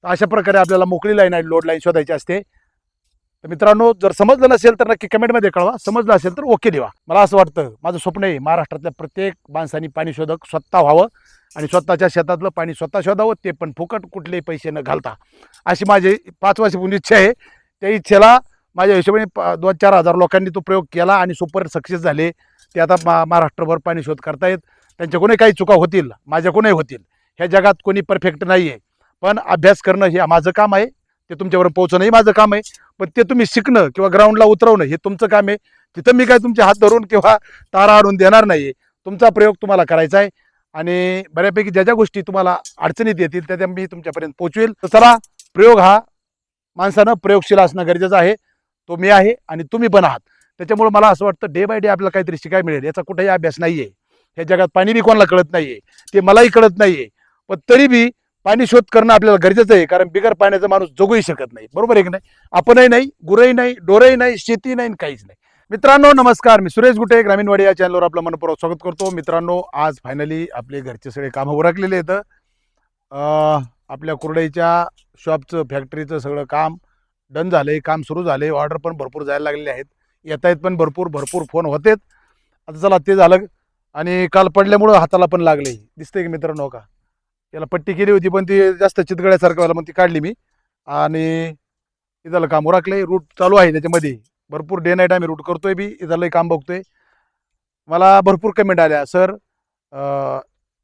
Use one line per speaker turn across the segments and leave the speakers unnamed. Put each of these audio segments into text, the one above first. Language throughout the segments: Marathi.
तर अशा प्रकारे आपल्याला मोकळी लाईन आणि लोड लाईन शोधायची असते. तर मित्रांनो, जर समजलं नसेल तर नक्की कमेंटमध्ये कळवा, समजलं असेल तर ओके देवा. मला असं वाटतं, माझं स्वप्न आहे महाराष्ट्रातल्या प्रत्येक माणसांनी पाणी शोधक स्वतः व्हावं आणि स्वतःच्या शेतातलं पाणी स्वतः शोधावं, ते पण फुकट, कुठलेही पैसे न घालता. अशी माझी 5 वर्षापूर्वी इच्छा आहे. त्या इच्छेला माझ्या हिशोबाने 2-4 हजार लोकांनी तो प्रयोग केला आणि सुपर सक्सेस झाले. ते आता महाराष्ट्रभर पाणी शोध करतायत. त्यांच्याकडूनही काही चुका होतील, माझ्याकडूनही होतील. ह्या जगात कोणी परफेक्ट नाही आहे. पण अभ्यास करणं हे माझं काम आहे, ते तुमच्यापर्यंत पोहोचणंही माझं काम आहे. पण ते तुम्ही शिकणं किंवा ग्राउंडला उतरवणं हे तुमचं काम आहे. तिथं मी काय तुमचे हात धरून किंवा तारा आणून देणार नाही आहे. तुमचा प्रयोग तुम्हाला करायचा आहे आणि बऱ्यापैकी ज्या ज्या गोष्टी तुम्हाला अडचणीत येतील त्या मी तुमच्यापर्यंत पोहोचवेल. तर चला, प्रयोग हा माणसानं प्रयोगशील असणं गरजेचं आहे. तो मी आहे आणि तुम्ही पण आहात. त्याच्यामुळे मला असं वाटतं डे बाय डे आपल्याला काहीतरी शिकायला मिळेल. याचा कुठेही अभ्यास नाही आहे. ह्या जगात पाणी बी कोणाला कळत नाही आहे, ते मलाही कळत नाही आहे. पण तरी बी पाणी शोध करणं आपल्याला गरजेचं आहे, कारण बिगर पाण्याचा माणूस जगूही शकत नाही. बरोबर आहे की नाही? आपणही नाही, गुरही नाही, डोरही नाही, शेती नाही, काहीच नाही. मित्रांनो नमस्कार, मी सुरेश गुटे, ग्रामीणवाडी या चॅनलवर आपलं मनपूर्वक स्वागत करतो. मित्रांनो, आज फायनली आपले घरचे सगळे कामं उरकलेले आहेत. आपल्या कुरडईच्या शॉपचं, फॅक्टरीचं सगळं काम डन झालंय, काम सुरू झाले. ऑर्डर पण भरपूर जायला लागलेले आहेत, येत आहेत पण भरपूर फोन होतेत. आता चला ते झालं. आणि काल पडल्यामुळं हाताला पण लागले, दिसतंय की मित्रांनो का? याला पट्टी केली होती पण ती जास्त चितगळ्यासारखं व्हायला, मग ती काढली मी आणि इथलं काम उरकलंय. रूट चालू आहे त्याच्यामध्ये, भरपूर डे नाईट आम्ही रूट करतोय बी, इथलंही काम बघतोय. मला भरपूर कमेंट आल्या, सर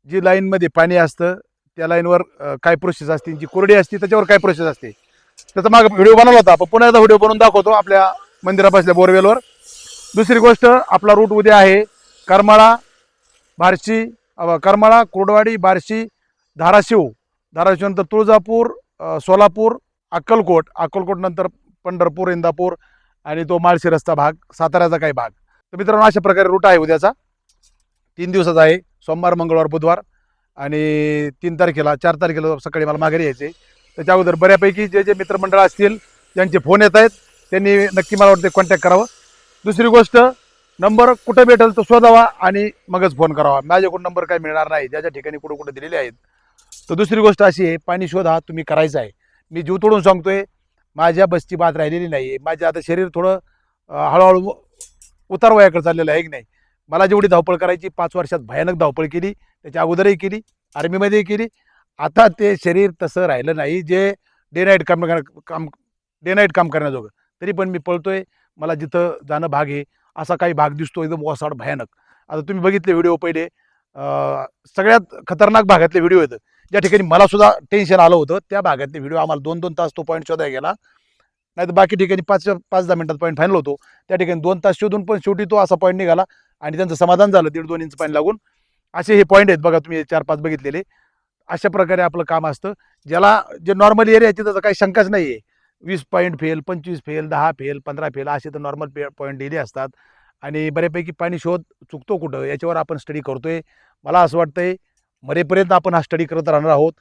जी लाईनमध्ये पाणी असतं त्या लाईनवर काय प्रोसेस असते, जी कोरडी असते त्याच्यावर काय प्रोसेस असते. त्याचा माग व्हिडिओ बनवला होता, पण पुन्हा एकदा व्हिडिओ बनवून दाखवतो आपल्या मंदिरापासल्या बोरवेलवर. दुसरी गोष्ट, आपला रूट उद्या आहे करमाळा, बार्शी, करमाळा, कुर्डवाडी, बार्शी, धाराशिव, धाराशिव नंतर तुळजापूर, सोलापूर, अक्कलकोट नंतर पंढरपूर, इंदापूर आणि तो माळशी रस्ता भाग, साताऱ्याचा काही भाग. तर मित्रांनो, अशा प्रकारे रूट आहे उद्याचा. 3 दिवसाचा आहे, सोमवार, मंगळवार, बुधवार. आणि 3 तारखेला 4 तारखेला सकाळी मला माघारी यायचे. त्याच्या अगोदर बऱ्यापैकी जे जे मित्रमंडळ असतील ज्यांचे फोन येत आहेत त्यांनी नक्की मला वाटते कॉन्टॅक्ट करावं. दुसरी गोष्ट, नंबर कुठं भेटेल तो शोधावा आणि मगच फोन करावा. माझ्याकडून नंबर काय मिळणार नाही, ज्या ज्या ठिकाणी कुठं कुठं दिलेले आहेत. तर दुसरी गोष्ट अशी आहे, पाणी शोध हा तुम्ही करायचा आहे. मी जीव तोडून सांगतोय, माझ्या बसची बात राहिलेली नाही आहे. माझं आता शरीर थोडं हळूहळू उतार वयाकडे चाललेलं आहे की नाही. मला जेवढी धावपळ करायची 5 वर्षात भयानक धावपळ केली, त्याच्या अगोदरही केली, आर्मीमध्येही केली. आता ते शरीर तसं राहिलं नाही जे डे नाईट काम करण्याजोगं. तरी पण मी पळतोय. मला जिथं जाणं भाग आहे, असा काही भाग दिसतो एकदम ओसाड भयानक. आता तुम्ही बघितले व्हिडिओ पहिले, सगळ्यात खतरनाक भागातले व्हिडिओ आहेत, ज्या ठिकाणी मला सुद्धा टेन्शन आलं होतं. त्या भागातले व्हिडिओ आम्हाला 2-2 तास तो पॉईंट शोधायला गेला. नाही तर बाकी ठिकाणी 5-10 मिनिटात पॉईंट फायनल होतो. त्या ठिकाणी 2 तास शोधून पण शेवटी तो असा पॉईंट निघाला आणि त्यांचं समाधान झालं 1.5-2 इंच पाणी लागून. असे हे पॉईंट आहेत बघा, तुम्ही 4-5 बघितलेले. अशा प्रकारे आपलं काम असतं. ज्याला जे नॉर्मल एरिया आहे तिथं काही शंकाच नाही आहे. 20 point fail, 25 fail, 10 fail, 15 fail असे तर नॉर्मल पॉईंट दिले असतात. आणि बऱ्यापैकी पाणी शोध चुकतो कुठं याच्यावर आपण स्टडी करतोय. मला असं वाटतंय मरेपर्यंत आपण हा स्टडी करत राहणार आहोत.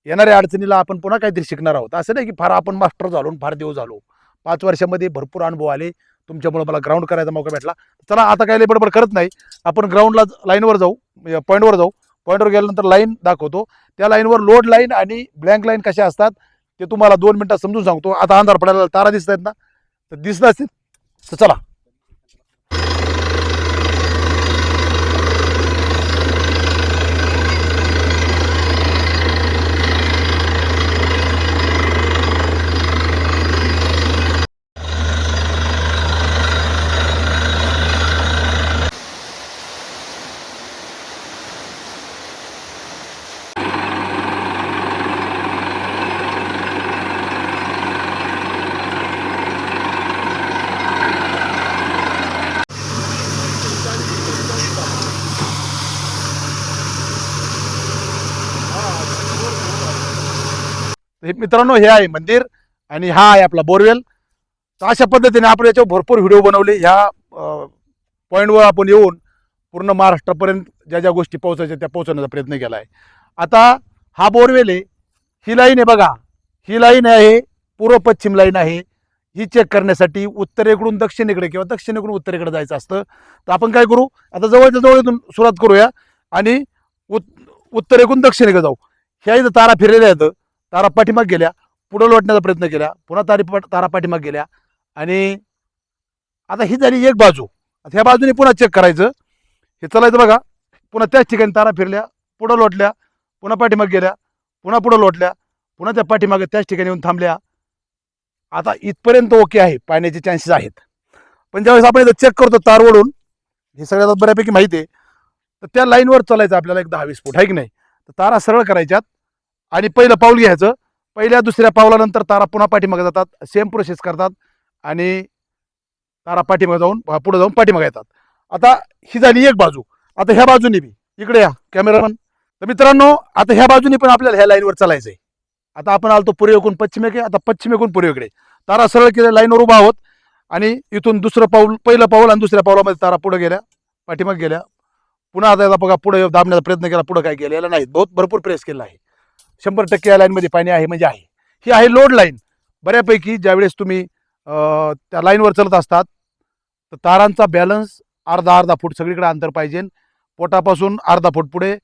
येणाऱ्या अडचणीला आपण पुन्हा काहीतरी शिकणार आहोत. असं नाही की फार आपण मास्टर झालो, फार दिवस झालो. 5 वर्षामध्ये भरपूर अनुभव आले. तुमच्यामुळे मला ग्राउंड करायचा मौका भेटला. चला, आता काही बडबड करत नाही, आपण ग्राउंडला लाईनवर जाऊ, पॉईंटवर जाऊ. पॉईंटवर गेल्यानंतर लाईन दाखवतो. त्या लाईनवर लोड लाईन आणि ब्लँक लाईन कशा असतात ते तुम्हाला 2 मिनिटात समजून सांगतो. आता अंधार पडायला तारा दिसत आहेत ना, तर दिसत असतील तर चला. मित्रांनो, हे आहे मंदिर आणि हा आहे आपला बोरवेल. तर अशा पद्धतीने आपण याच्यावर भरपूर व्हिडिओ बनवले. ह्या पॉईंटवर आपण येऊन पूर्ण महाराष्ट्रापर्यंत ज्या ज्या गोष्टी पोहोचायच्या त्या पोहोचवण्याचा प्रयत्न केला आहे. आता हा बोरवेल आहे, ही लाईन आहे बघा, ही लाईन आहे पूर्व पश्चिम लाईन आहे. ही चेक करण्यासाठी उत्तरेकडून दक्षिणेकडे किंवा दक्षिणेकडून उत्तरेकडे जायचं असतं. तर आपण काय करू, आता जवळच्या जवळ इथून सुरुवात करूया आणि उत्तरेकडून दक्षिणेकडे जाऊ. ह्या इथं तारा फिरलेल्या आहेत. तारा पाठीमाग गेल्या, पुढं लोटण्याचा प्रयत्न केला, पुन्हा तारा पाठीमाग गेल्या. आणि आता ही झाली एक बाजू. आता ह्या बाजूने पुन्हा चेक करायचं. हे चालायचं बघा. पुन्हा त्याच ठिकाणी तारा फिरल्या, पुढं लोटल्या, पुन्हा पाठीमाग गेल्या, पुन्हा पुढं लोटल्या, पुन्हा त्या पाठीमागे त्याच ठिकाणी येऊन थांबल्या. आता इथपर्यंत ओके आहे, पाण्याचे चान्सेस आहेत. पण ज्यावेळेस आपण इथं चेक करतो तार ओढून, हे सगळ्यात बऱ्यापैकी माहिती आहे, तर त्या लाईनवर चालायचं आपल्याला एक 10-20 फूट, आहे की नाही. तर तारा सरळ करायच्यात आणि पहिलं पाऊल घ्यायचं. पहिल्या दुसऱ्या पावलानंतर तारा पुन्हा पाठीमागे जातात, सेम प्रोसेस करतात आणि तारा पाठीमागे जाऊन पुढे जाऊन पाठीमागे येतात. आता ही झाली एक बाजू. आता ह्या बाजूने बी इकडे या कॅमेरामन. तर मित्रांनो, आता ह्या बाजूने पण आपल्याला ह्या लाईनवर चालायचंय. आता आपण आलतो पूर्वेकडून पश्चिमेकडे, आता पश्चिमेकडून पूर्वेकडे तारा सरळ केल्या, लाईनवर उभा आहोत आणि इथून दुसरं पाऊल, पहिलं पाऊल आणि दुसऱ्या पावलामध्ये तारा पुढे गेल्या, पाठीमागे गेल्या. पुन्हा आता बघा पुढे दाबण्याचा प्रयत्न केला, पुढे काय गेलेला नाही, भरपूर प्रेस केला आहे. 100% या लाईनमध्ये पाणी आहे म्हणजे आहे. ही आहे लोड लाईन. बऱ्यापैकी ज्यावेळेस तुम्ही त्या लाईनवर चालत असतात तर तारांचा बॅलन्स अर्धा फूट सगळीकडे अंतर पाहिजे. पोटापासून अर्धा फूट पुढे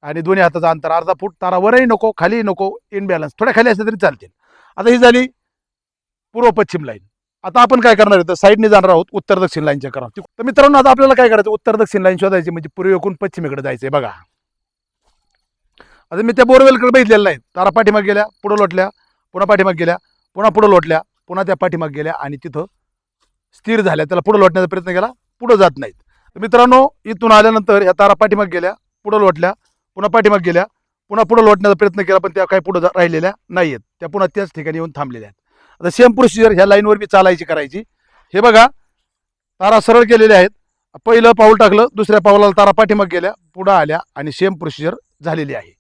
आणि दोन्ही हाताचं अंतर अर्धा फूट. तारा वरही नको, खालीही नको, इन बॅलन्स. थोड्या खाली असले तरी चालतील. आता ही झाली पूर्व पश्चिम लाईन. आता आपण काय करणार आहे, तर साईडने जाणार आहोत उत्तर दक्षिण लाईनच्या करा. तर मित्रांनो, आता आपल्याला काय करायचं, उत्तर दक्षिण लाईन शोधायची, म्हणजे पूर्वेकडून पश्चिमेकडे जायचंय. बघा आता मी त्या बोरवेलकडे बघितलेलं नाही. तारा पाठीमाग गेल्या, पुढं लोटल्या, पुन्हा पाठीमाग गेल्या, पुन्हा पुढं लोटल्या, पुन्हा त्या पाठीमाग गेल्या आणि तिथं स्थिर झाल्या. त्याला पुढं लोटण्याचा प्रयत्न केला, पुढं जात नाहीत. तर मित्रांनो, इथून आल्यानंतर या तारा पाठीमाग गेल्या, पुढं लोटल्या, पुन्हा पाठीमाग गेल्या, पुन्हा पुढं लोटण्याचा प्रयत्न केला, पण त्या काही पुढं राहिलेल्या नाही आहेत. त्या पुन्हा त्याच ठिकाणी येऊन थांबलेल्या आहेत. आता सेम प्रोसिजर ह्या लाईनवर बी चालायची करायची. हे बघा, तारा सरळ केलेल्या आहेत. पहिलं पाऊल टाकलं, दुसऱ्या पाऊलाला तारा पाठीमाग गेल्या, पुढं आल्या आणि सेम प्रोसिजर झालेली आहे.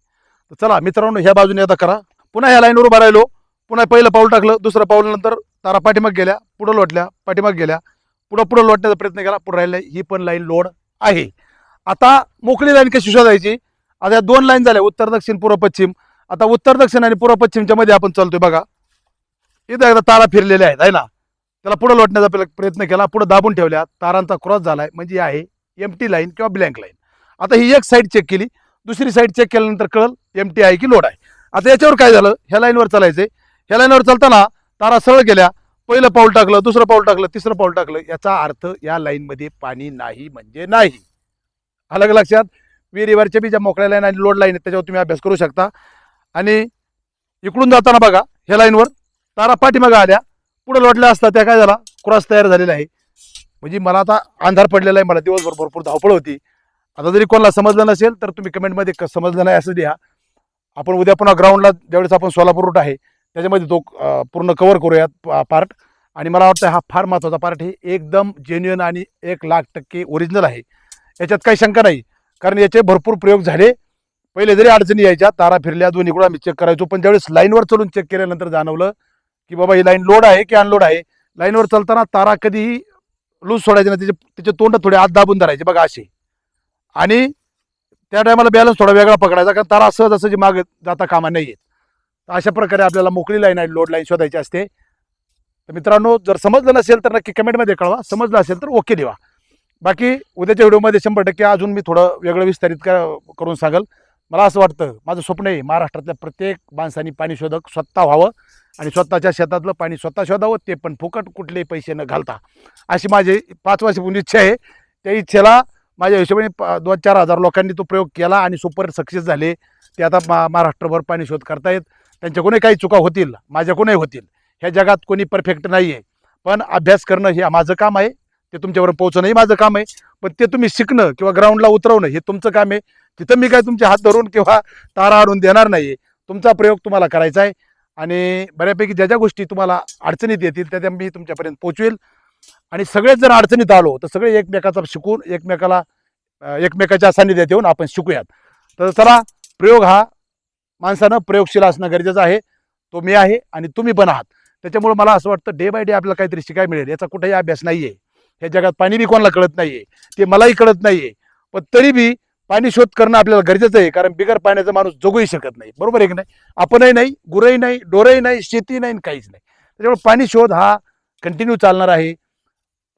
तर चला मित्रांनो, ह्या बाजूने आता करा. पुन्हा ह्या लाईनवर उभा राहिलो, पुन्हा पहिलं पाऊल टाकलं, दुसरं पाऊल नंतर तारा पाठीमाग गेल्या, पुढं लोटल्या, पाठीमाग गेल्या, पुढं लोटण्याचा प्रयत्न केला, पुढे राहिल्या. ही पण लाईन लोड आहे. आता मोकळी लाईन कशी शोधायची. आता या 2 लाईन झाल्या, उत्तर दक्षिण पूर्व पश्चिम. आता उत्तर दक्षिण आणि पूर्व पश्चिमच्या मध्ये आपण चालतोय. बघा इथं एकदा तारा फिरलेल्या आहेत, आहे ना. त्याला पुढे लोटण्याचा प्रयत्न केला, पुढे दाबून ठेवल्या, तारांचा क्रॉस झालाय, म्हणजे आहे एमटी लाईन किंवा ब्लँक लाईन. आता ही एक साईड चेक केली, दुसरी साईड चेक केल्यानंतर कळल एमटी आहे की लोड आहे. आता याच्यावर काय झालं, ह्या लाईनवर चालायचंय. ह्या लाईनवर चालताना तारा सरळ गेल्या, पहिलं पाऊल टाकलं, दुसरं पाऊल टाकलं, तिसरं पाऊल टाकलं. याचा अर्थ या लाईनमध्ये पाणी नाही म्हणजे नाही. अलग लक्षात. विहिरीवरच्या बी ज्या मोकळ्या लाईन आणि लोड लाईन आहेत त्याच्यावर तुम्ही अभ्यास करू शकता. आणि इकडून जाताना बघा, ह्या लाईनवर तारा पाठीमागे आल्या, पुढे लोटल्या असता त्या काय झाला, क्रॉस तयार झालेला आहे. म्हणजे मला आता अंधार पडलेला आहे, मला दिवसभर भरपूर धावपळ होती. आता जरी कोणाला समजलं नसेल तर तुम्ही कमेंटमध्ये समजलं नाही असं द्या. आपण उद्या पुन्हा ग्राउंडला ज्यावेळेस आपण सोलापूर रूट आहे त्याच्यामध्ये तो पूर्ण कव्हर करूयात पार्ट. आणि मला वाटतं हा फार महत्त्वाचा पार्ट आहे. एकदम जेन्युइन आणि 1,00,000% ओरिजिनल आहे, याच्यात काही शंका नाही. कारण याचे भरपूर प्रयोग झाले. पहिले जरी अडचणी यायच्या, तारा फिरल्या, दोन्हीकडून आम्ही चेक करायचो, पण ज्यावेळेस लाईनवर चलून चेक केल्यानंतर जाणवलं की बाबा ही लाईन लोड आहे की अनलोड आहे. लाईनवर चालताना तारा कधीही लूज सोडायचे ना, त्याचे तोंड थोडे आत दाबून धरायचे बघा असे. आणि त्या टायमाला बॅलन्स थोडा वेगळा पकडायचा, कारण तारा सहजासहजी मागे जाता कामा नाही येत. अशा प्रकारे आपल्याला मोकळी लाईन आहे लोड लाईन शोधायची असते. तर मित्रांनो, जर समजलं नसेल तर नक्की कमेंटमध्ये कळवा, समजलं असेल तर ओके देवा. बाकी उद्याच्या व्हिडिओमध्ये 100% अजून मी थोडं वेगळं विस्तारित करून सांगल. मला असं वाटतं, माझं स्वप्न आहे महाराष्ट्रातल्या प्रत्येक माणसाने पाणी शोधक स्वतः व्हावं आणि स्वतःच्या शेतातलं पाणी स्वतः शोधावं, ते पण फुकट, कुठलेही पैसे न घालता. अशी माझी 5 वर्षापूर्वी इच्छा आहे. त्या इच्छेला माझ्या हिशोबाने 2-4 हजार लोकांनी तो प्रयोग केला आणि सुपर सक्सेस झाले. ते आता महाराष्ट्रभर पाणी शोध करतायत. त्यांच्याकडूनही काही चुका होतील, माझ्याकडूनही होतील. ह्या जगात कोणी परफेक्ट नाही आहे, पण अभ्यास करणं हे माझं काम आहे. ते तुमच्यापर्यंत पोहोचणंही माझं काम आहे. पण ते तुम्ही शिकणं किंवा ग्राउंडला उतरवणं हे तुमचं काम आहे. तिथं मी काय तुमचे हात धरून किंवा तारा आणून देणार नाही. तुमचा प्रयोग तुम्हाला करायचा आहे. आणि बऱ्यापैकी ज्या ज्या गोष्टी तुम्हाला अडचणीत येतील त्या मी तुमच्यापर्यंत पोहोचवेल. आणि सगळेच जर अडचणीत आलो तर सगळे एकमेकाचा शिकून एकमेकाच्या सान्निध्यात येऊन आपण शिकूयात. तर चला, प्रयोग हा माणसानं प्रयोगशील असणं गरजेचं आहे. तो मी आहे आणि तुम्ही पण आहात. त्याच्यामुळे मला असं वाटतं डे बाय डे आपल्याला काहीतरी शिकायला मिळेल. याचा कुठेही अभ्यास नाहीये. ह्या जगात पाणी बी कोणाला कळत नाहीये, ते मलाही कळत नाहीये. पण तरी बी पाणी शोध करणं आपल्याला गरजेचं आहे, कारण बिगर पाण्याचा माणूस जगूही शकत नाही. बरोबर आहे की नाही. आपणही नाही, गुरही नाही, डोरही नाही, शेती नाही, काहीच नाही. त्याच्यामुळे पाणी शोध हा कंटिन्यू चालणार आहे.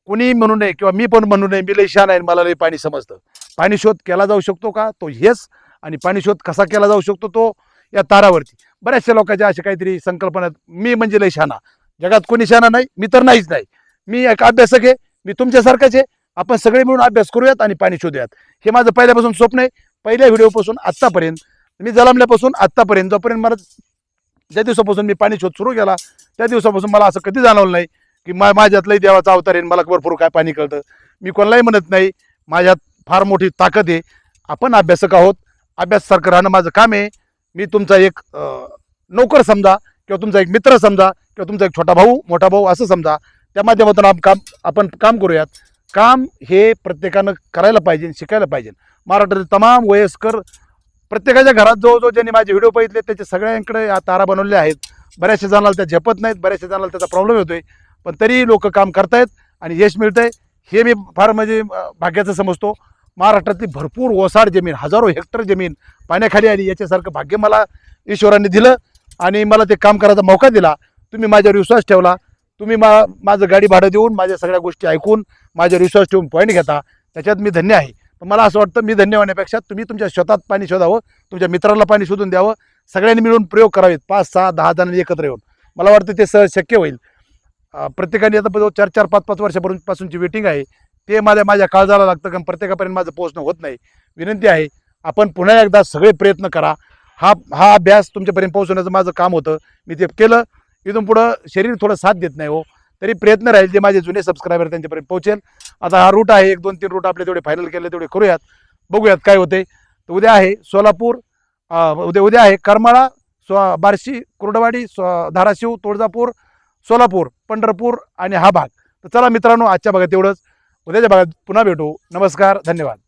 कोणी म्हणू नये किंवा मी पण म्हणू नये मी लई शहाणा आहे, मला लई पाणी समजतं. पाणी शोध केला जाऊ शकतो का, तो हेच. आणि पाणी शोध कसा केला जाऊ शकतो, तो या तारावरती. बऱ्याचशा लोकांच्या अशा काहीतरी संकल्पना, मी म्हणजे लय शहाणा, जगात कोणी शहाणा नाही, मी तर नाहीच नाही, मी एक अभ्यासक आहे, मी तुमच्यासारखाच आहे, आपण सगळे मिळून अभ्यास करूयात आणि पाणी शोधूयात. हे माझं पहिल्यापासून स्वप्न आहे. पहिल्या व्हिडिओपासून आत्तापर्यंत, मी जन्मल्यापासून आत्तापर्यंत, जोपर्यंत मला, ज्या दिवसापासून मी पाणी शोध सुरू केला त्या दिवसापासून मला असं कधी जाणवलं नाही की माझ्यातलंही देवाचा अवतार आहे, मला भरपूर काय पाणी कळतं. मी कोणालाही म्हणत नाही, माझ्यात फार मोठी ताकद आहे. आपण अभ्यासक आहोत, अभ्यासासारखं राहणं माझं काम आहे. मी तुमचा एक नोकर समजा, किंवा तुमचा एक मित्र समजा, किंवा तुमचा एक छोटा भाऊ, मोठा भाऊ असं समजा. त्या माध्यमातून आपण काम करूयात. काम हे प्रत्येकानं करायला पाहिजे, शिकायला पाहिजे. महाराष्ट्रातील तमाम वयस्कर, प्रत्येकाच्या घरात जवळजवळ ज्यांनी माझे व्हिडिओ बघितले त्याच्या सगळ्यांकडे या तारा बनवल्या आहेत. बऱ्याचशा जणाला त्या झेपत नाहीत, बऱ्याचशा जणाला त्याचा प्रॉब्लेम होतोय, पण तरी लोक काम करतायत आणि यश मिळतंय. हे मी फार म्हणजे भाग्याचं समजतो. महाराष्ट्रातली भरपूर ओसाड जमीन, हजारो हेक्टर जमीन पाण्याखाली आली, याच्यासारखं भाग्य मला ईश्वराने दिलं आणि मला ते काम करायचा मौका दिला. तुम्ही माझ्यावर विश्वास ठेवला, तुम्ही माझं गाडी भाडं देऊन, माझ्या सगळ्या गोष्टी ऐकून, माझ्यावर विश्वास ठेवून पॉईंट घेता, त्याच्यात मी धन्य आहे. पण मला असं वाटतं, मी धन्य होण्यापेक्षा तुम्ही तुमच्या शेतात पाणी शोधावं, तुमच्या मित्राला पाणी शोधून द्यावं, सगळ्यांनी मिळून प्रयोग करावेत, 5, 6, 10 जणांनी एकत्र येऊन. मला वाटतं ते सहज शक्य होईल. प्रत्येकाने आता 4-4, 5-5 वर्षापासूनची वेटिंग आहे, ते माझ्या काळजाला लागतं, कारण प्रत्येकापर्यंत माझं पोहोचणं होत नाही. विनंती आहे, आपण पुन्हा एकदा सगळे प्रयत्न करा. हा अभ्यास तुमच्यापर्यंत पोहोचवण्याचं माझं काम होतं, मी ते केलं. इथून पुढं शरीर थोडं साथ देत नाही हो, तरी प्रयत्न राहील, जे माझे जुने सबस्क्रायबर त्यांच्यापर्यंत पोहोचेल. आता हा रूट आहे, 1-2-3 रूट आपले तेवढे फायनल केले, तेवढे करूयात, बघूयात काय होते. तर उद्या आहे सोलापूर, उद्या आहे करमाळा, बार्शी, कुर्डवाडी, धाराशिव, तुळजापूर, सोलापूर, पंढरपूर आणि हा भाग. तर चला मित्रांनो, आजच्या भागात एवढंच. उद्याच्या भागात पुन्हा भेटू. नमस्कार, धन्यवाद.